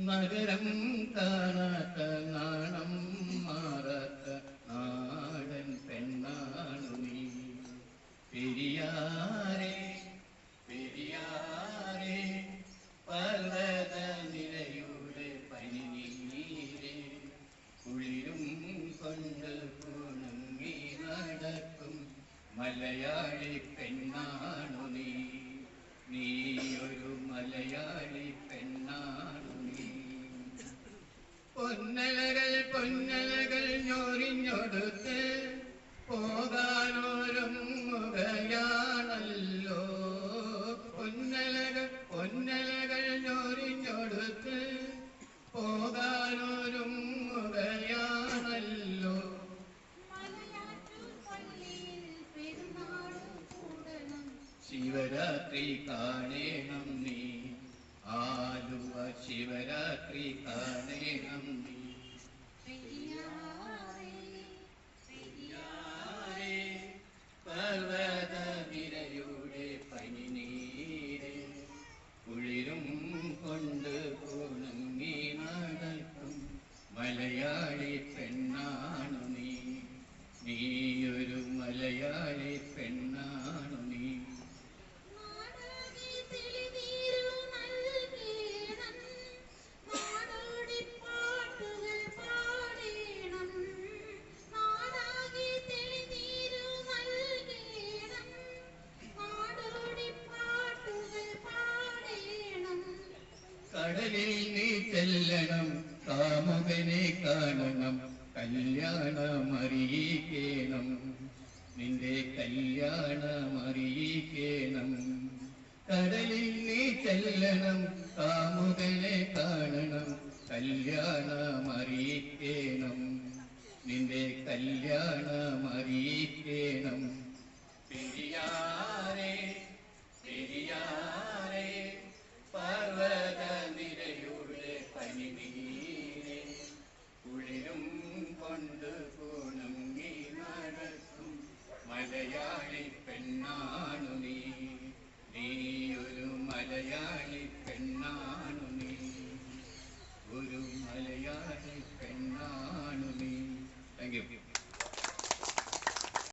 നഗരം കാണാത്ത നാണം മാറാത്ത നാടൻ പെണ്ണാണു നീ. പെരിയാറേ പെരിയാറേ പർവ്വത നിരയുടെ പനിനീരേ കുളിരും കൊണ്ട് കുണുങ്ങി നടക്കും മലയാളി പെണ്ണാണു നീ. നീയൊരു മലയാളി പെണ്ണാണു നീ. പൊന്നലകൾ പൊന്നലകൾ ഞൊറിഞ്ഞൊടുത്ത് പോകാനൊരുങ്ങുകയാണല്ലോ. പൊന്നലകൾ പൊന്നലകൾ ഞൊറിഞ്ഞൊടുത്ത് പോകാനൊരുങ്ങുകയാണല്ലോ. ശിവരാത്രി കാണേണം നീ. ആലുവ ശിവരാത്രി കാണേണം നീ. പർവ്വത നിരയുടെ പനിനീര് കുളിരും കൊണ്ട് കുണുങ്ങി നടക്കും മലയാളി പെണ്ണാണു നീ. നീയൊരു മലയാളി പെണ്ണാണു നീ. കടലിൽ നീ ചെല്ലണം കാമുകനെ കാണണം കല്യാണമറിയിക്കണം നിന്റെ കല്യാണമറിയിക്കണം. കടലിൽ നീ ചെല്ലണം കാമുകനെ കാണണം കല്യാണമറിയിക്കണം നിന്റെ കല്യാണമറിയിക്കണം. പെരിയാറേ